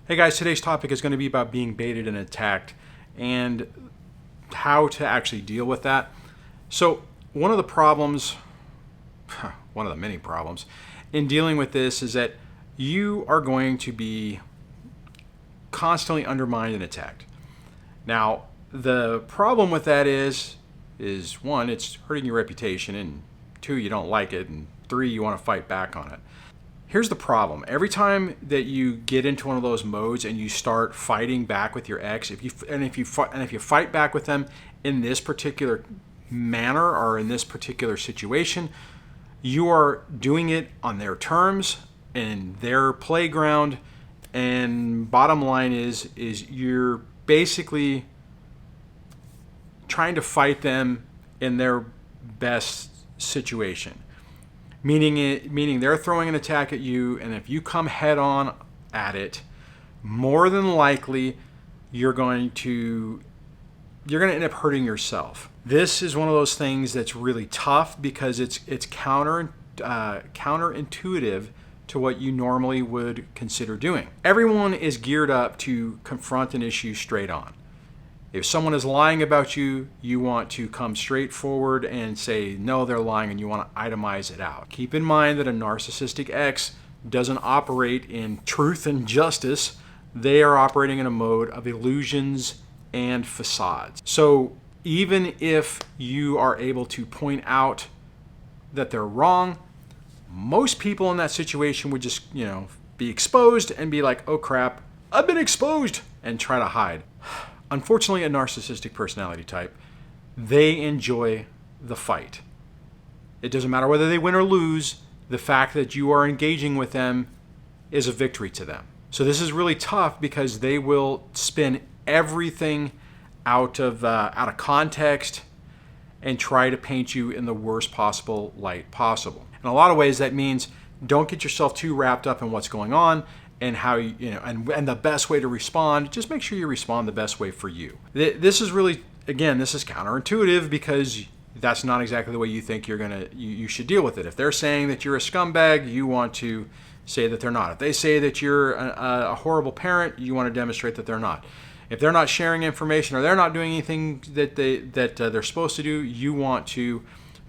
Hey guys, today's topic is going to be about being baited and attacked and how to actually deal with that. So, one of the problems, one of the many problems in dealing with this is that you are going to be constantly undermined and attacked. Now, the problem with that is one, it's hurting your reputation, and two, you don't like it, and three, you want to fight back on it. Here's the problem. Every time that you get into one of those modes and you start fighting back with your ex, if you fight back with them in this particular manner or in this particular situation, you are doing it on their terms, in their playground, and bottom line is you're basically trying to fight them in their best situation. Meaning they're throwing an attack at you, and if you come head on at it, more than likely you're going to end up hurting yourself. This is one of those things that's really tough because it's counterintuitive to what you normally would consider doing. Everyone is geared up to confront an issue straight on. If someone is lying about you, you want to come straight forward and say, no, they're lying, and you want to itemize it out. Keep in mind that a narcissistic ex doesn't operate in truth and justice. They are operating in a mode of illusions and facades. So even if you are able to point out that they're wrong, most people in that situation would just, be exposed and be like, oh crap, I've been exposed, and try to hide. Unfortunately, a narcissistic personality type, they enjoy the fight. It doesn't matter whether they win or lose. The fact that you are engaging with them is a victory to them. So this is really tough because they will spin everything out of context and try to paint you in the worst possible light possible. In a lot of ways, that means don't get yourself too wrapped up in what's going on and how and the best way to respond. Just make sure you respond the best way for you. This is really, again, this is counterintuitive because that's not exactly the way you think you should deal with it. If they're saying that you're a scumbag, you want to say that they're not. If they say that you're a horrible parent, you want to demonstrate that they're not. If they're not sharing information or they're not doing anything that they're supposed to do, you want to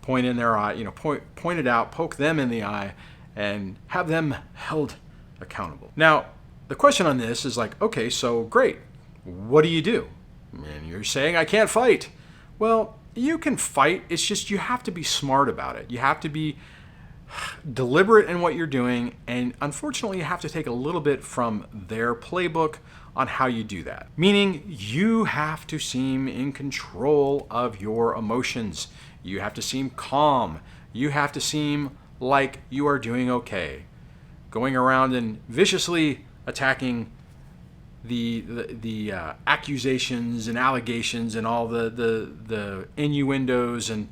point in their eye, point it out, poke them in the eye, and have them held accountable. Now, the question on this is like, okay, so great. What do you do? And you're saying I can't fight. Well, you can fight. It's just you have to be smart about it. You have to be deliberate in what you're doing, and unfortunately, you have to take a little bit from their playbook on how you do that. Meaning, you have to seem in control of your emotions. You have to seem calm. You have to seem like you are doing okay. Going around and viciously attacking the accusations and allegations and all the innuendos and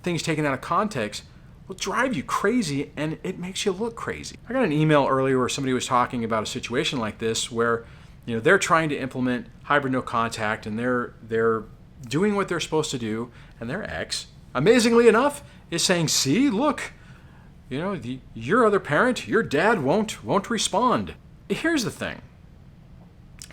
things taken out of context will drive you crazy, and it makes you look crazy. I got an email earlier where somebody was talking about a situation like this where they're trying to implement hybrid no contact, and they're doing what they're supposed to do, and their ex, amazingly enough, is saying, see, look, your other parent, your dad won't respond. Here's the thing.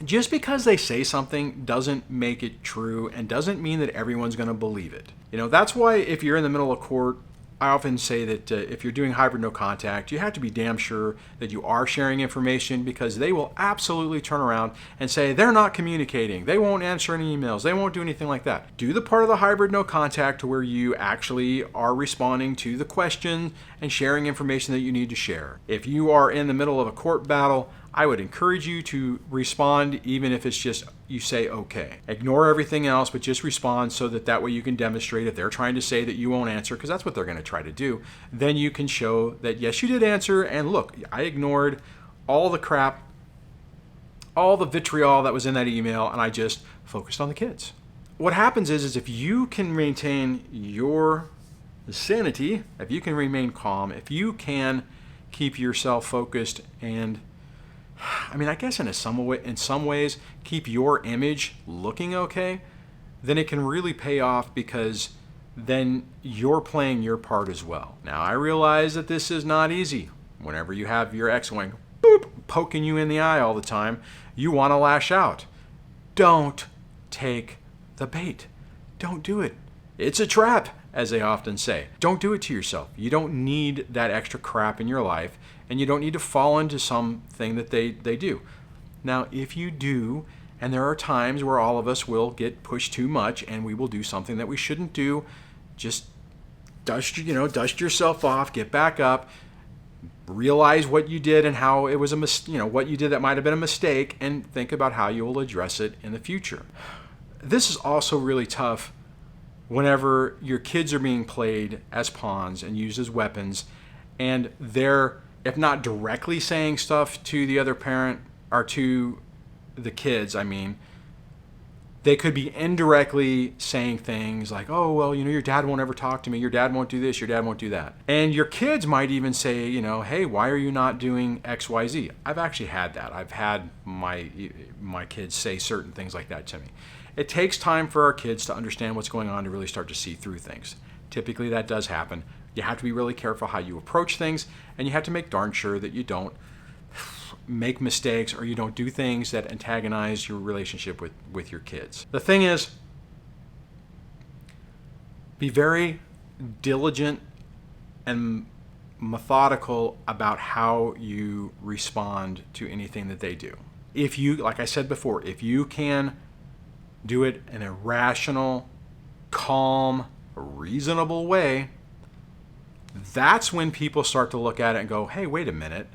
Just because they say something doesn't make it true and doesn't mean that everyone's going to believe it. That's why if you're in the middle of court, I often say that if you're doing hybrid no contact, you have to be damn sure that you are sharing information, because they will absolutely turn around and say they're not communicating. They won't answer any emails. They won't do anything like that. Do the part of the hybrid no contact to where you actually are responding to the question and sharing information that you need to share. If you are in the middle of a court battle, I would encourage you to respond, even if it's just you say okay. Ignore everything else, but just respond so that way you can demonstrate if they're trying to say that you won't answer, because that's what they're going to try to do. Then you can show that, yes, you did answer, and look, I ignored all the crap, all the vitriol that was in that email, and I just focused on the kids. What happens is if you can maintain your sanity, if you can remain calm, if you can keep yourself focused and I guess in some ways, keep your image looking okay, then it can really pay off, because then you're playing your part as well. Now, I realize that this is not easy. Whenever you have your ex going, boop, poking you in the eye all the time, you want to lash out. Don't take the bait. Don't do it. It's a trap, as they often say. Don't do it to yourself. You don't need that extra crap in your life, and you don't need to fall into something that they do. Now, if you do, and there are times where all of us will get pushed too much and we will do something that we shouldn't do, just dust yourself off, get back up, realize what you did and how it was what you did that might have been a mistake, and think about how you will address it in the future. This is also really tough whenever your kids are being played as pawns and used as weapons, and they're, if not directly saying stuff to the other parent or to the kids, they could be indirectly saying things like, oh, well, your dad won't ever talk to me, your dad won't do this, your dad won't do that. And your kids might even say, hey, why are you not doing X, Y, Z? I've actually had that. I've had my kids say certain things like that to me. It takes time for our kids to understand what's going on to really start to see through things. Typically that does happen. You have to be really careful how you approach things, and you have to make darn sure that you don't make mistakes or you don't do things that antagonize your relationship with your kids. The thing is, be very diligent and methodical about how you respond to anything that they do. If you, like I said before, if you can do it in a rational, calm, reasonable way, that's when people start to look at it and go, hey, wait a minute.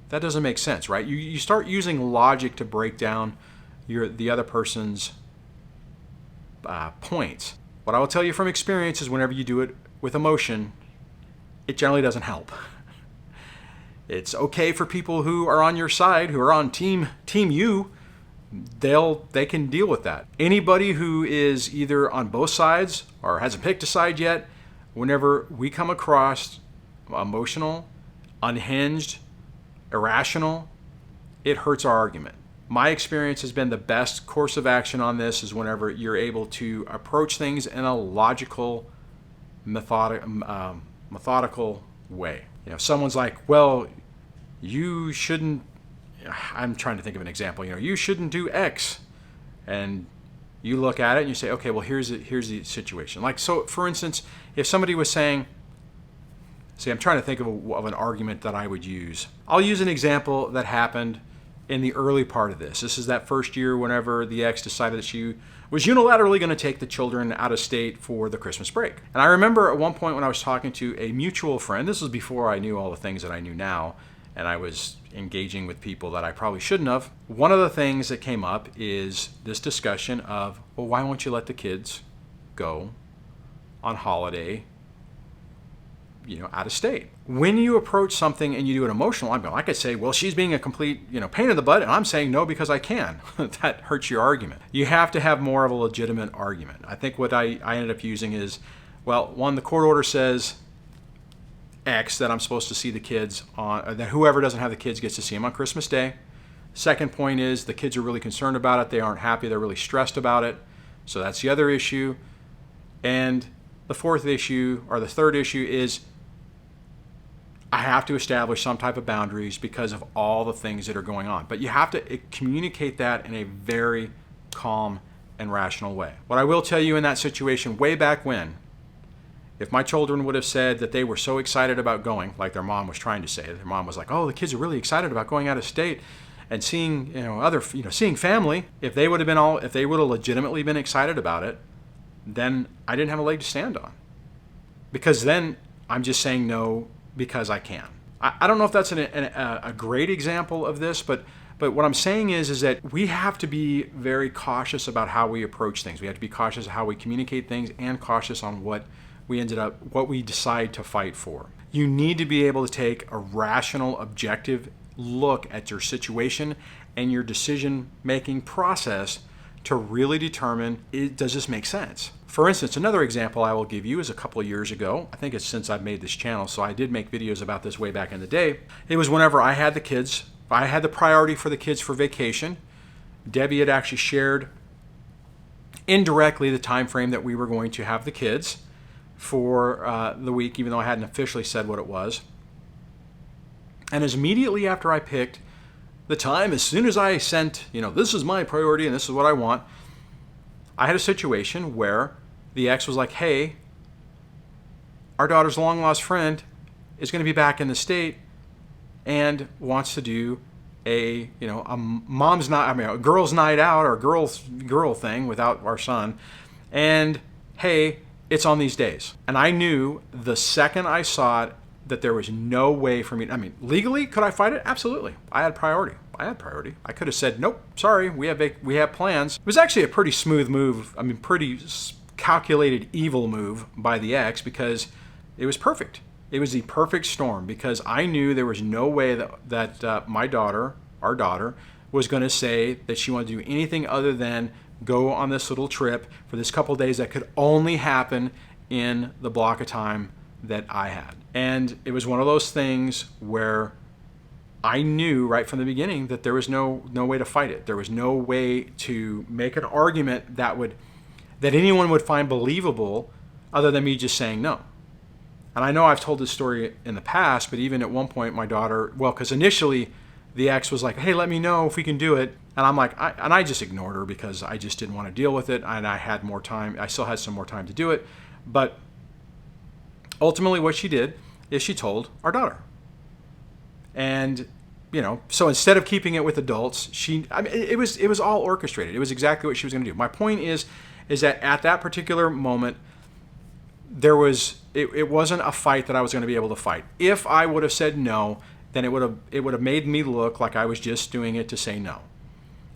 That doesn't make sense, right? You start using logic to break down the other person's points. What I will tell you from experience is whenever you do it with emotion, it generally doesn't help. It's okay for people who are on your side, who are on team you, they can deal with that. Anybody who is either on both sides or hasn't picked a side yet, whenever we come across emotional, unhinged, irrational, it hurts our argument. My experience has been the best course of action on this is whenever you're able to approach things in a logical, methodical way. Someone's like, well, you shouldn't, I'm trying to think of an example, you shouldn't do X. And you look at it and you say, okay, well, here's the situation. Like, so for instance, if somebody was saying, I'm trying to think of an argument that I would use. I'll use an example that happened in the early part of this. This is that first year whenever the ex decided that she was unilaterally going to take the children out of state for the Christmas break. And I remember at one point when I was talking to a mutual friend, this was before I knew all the things that I knew now, and I was engaging with people that I probably shouldn't have. One of the things that came up is this discussion of, well, why won't you let the kids go on holiday out of state? When you approach something and you do it emotional, I could say, well, she's being a complete, pain in the butt, and I'm saying no because I can. That hurts your argument. You have to have more of a legitimate argument. I think what I ended up using is, well, one, the court order says X, that I'm supposed to see the kids on, that whoever doesn't have the kids gets to see them on Christmas Day. Second point is the kids are really concerned about it. They aren't happy. They're really stressed about it. So that's the other issue. And the fourth issue, or the third issue, is I have to establish some type of boundaries because of all the things that are going on. But you have to communicate that in a very calm and rational way. What I will tell you in that situation, way back when, if my children would have said that they were so excited about going, like their mom was trying to say, their mom was like, oh, the kids are really excited about going out of state and seeing, seeing family. If they would have legitimately been excited about it, then I didn't have a leg to stand on. Because then I'm just saying no because I can. I don't know if that's a great example of this, but what I'm saying is that we have to be very cautious about how we approach things. We have to be cautious of how we communicate things and cautious on what we decide to fight for. You need to be able to take a rational, objective look at your situation and your decision-making process to really determine, does this make sense? For instance, another example I will give you is a couple of years ago. I think it's since I've made this channel, so I did make videos about this way back in the day. It was whenever I had the kids. I had the priority for the kids for vacation. Debbie had actually shared indirectly the time frame that we were going to have the kids for the week, even though I hadn't officially said what it was. And as immediately after I picked the time as soon as I sent, this is my priority and this is what I want. I had a situation where the ex was like, hey, our daughter's long lost friend is going to be back in the state and wants to do a mom's night, a girl's night out or girl thing without our son. And hey, it's on these days. And I knew the second I saw it that there was no way for me. Legally, could I fight it? Absolutely. I had priority. I could have said, nope, sorry, we have plans. It was actually a pretty smooth move. Pretty calculated evil move by the ex, because it was perfect. It was the perfect storm, because I knew there was no way that our daughter, was going to say that she wanted to do anything other than go on this little trip for this couple days that could only happen in the block of time that I had. And it was one of those things where I knew right from the beginning that there was no way to fight it. There was no way to make an argument that anyone would find believable other than me just saying no. And I know I've told this story in the past, but even at one point my daughter, because initially the ex was like, hey, let me know if we can do it. And I'm like, I just ignored her because I just didn't want to deal with it. And I had more time. I still had some more time to do it. But ultimately what she did is she told our daughter. And, so instead of keeping it with adults, it was all orchestrated. It was exactly what she was going to do. My point is that at that particular moment, it wasn't a fight that I was going to be able to fight. If I would have said no, then it would have made me look like I was just doing it to say no.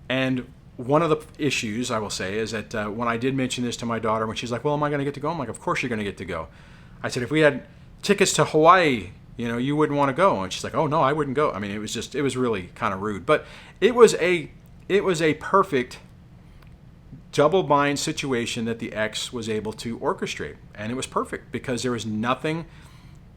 And one of the issues I will say is that when I did mention this to my daughter, when she's like, well, am I going to get to go? I'm like, of course you're going to get to go. I said, if we had tickets to Hawaii, you wouldn't want to go. And she's like, oh no, I wouldn't go. It was really kind of rude, but it was a perfect double bind situation that the ex was able to orchestrate. And it was perfect because there was nothing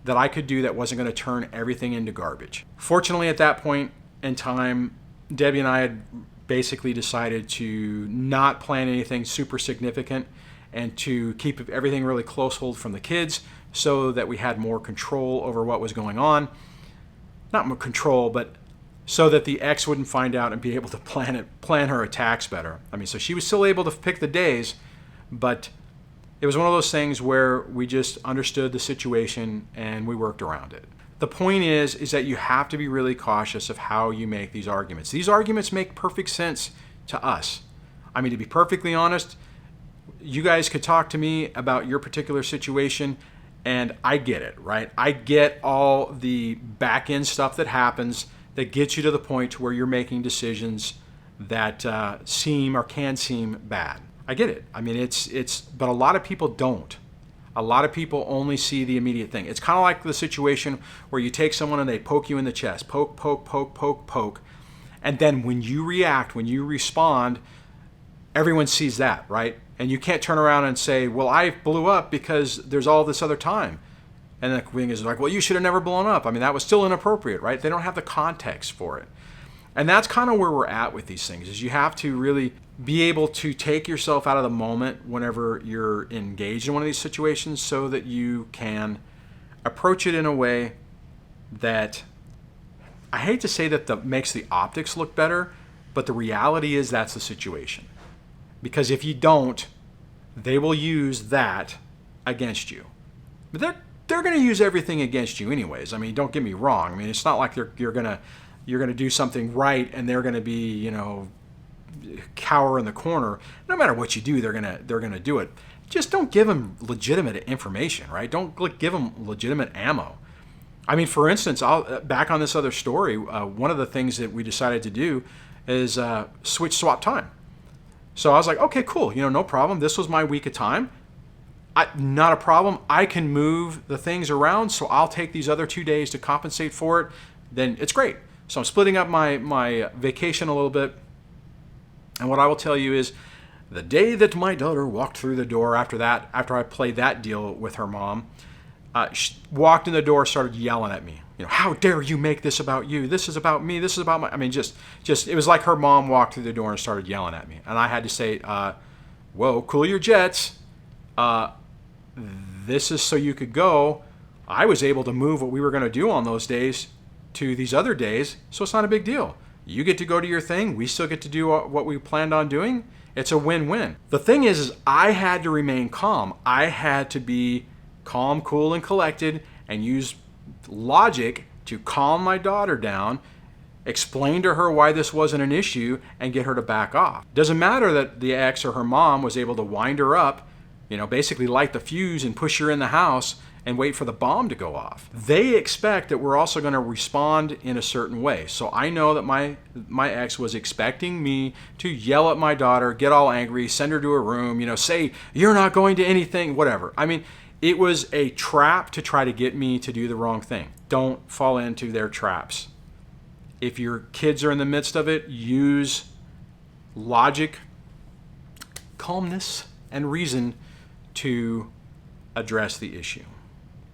that I could do that wasn't going to turn everything into garbage. Fortunately, at that point in time, Debbie and I had basically decided to not plan anything super significant and to keep everything really close hold from the kids so that we had more control over what was going on. Not more control, but so that the ex wouldn't find out and be able to plan her attacks better. So she was still able to pick the days, but it was one of those things where we just understood the situation and we worked around it. The point is that you have to be really cautious of how you make these arguments. These arguments make perfect sense to us. To be perfectly honest, you guys could talk to me about your particular situation and I get it, right? I get all the back end stuff that happens that gets you to the point to where you're making decisions that seem or can seem bad. I get it. But a lot of people don't. A lot of people only see the immediate thing. It's kind of like the situation where you take someone and they poke you in the chest, poke, poke, poke, poke, poke. And then when you react, when you respond, everyone sees that, right? And you can't turn around and say, well, I blew up because there's all this other time. And the thing is like, well, you should have never blown up. That was still inappropriate, right? They don't have the context for it. And that's kind of where we're at with these things, is you have to really be able to take yourself out of the moment whenever you're engaged in one of these situations so that you can approach it in a way that, I hate to say that makes the optics look better, but the reality is that's the situation. Because if you don't, they will use that against you. But they're going to use everything against you anyways. Don't get me wrong. It's not like you're going to do something right and they're going to be, cower in the corner. No matter what you do, they're going to do it. Just don't give them legitimate information, right? Don't give them legitimate ammo. For instance, back on this other story, one of the things that we decided to do is swap time. So I was like, okay, cool. No problem. This was my week of time. Not a problem. I can move the things around, so I'll take these other 2 days to compensate for it. Then it's great. So I'm splitting up my vacation a little bit. And what I will tell you is the day that my daughter walked through the door after I played that deal with her mom, she walked in the door, started yelling at me. How dare you make this about you? This is about me. This is about my... just it was like her mom walked through the door and started yelling at me. And I had to say, whoa, cool your jets. This is so you could go. I was able to move what we were going to do on those days to these other days, so it's not a big deal. You get to go to your thing. We still get to do what we planned on doing. It's a win-win. The thing is I had to remain calm. I had to be calm, cool, and collected and use logic to calm my daughter down, explain to her why this wasn't an issue, and get her to back off. Doesn't matter that the ex or her mom was able to wind her up, basically light the fuse and push her in the house and wait for the bomb to go off. They expect that we're also going to respond in a certain way. So I know that my ex was expecting me to yell at my daughter, get all angry, send her to her room, say, you're not going to anything, whatever. I mean, it was a trap to try to get me to do the wrong thing. Don't fall into their traps. If your kids are in the midst of it, use logic, calmness, and reason to address the issue.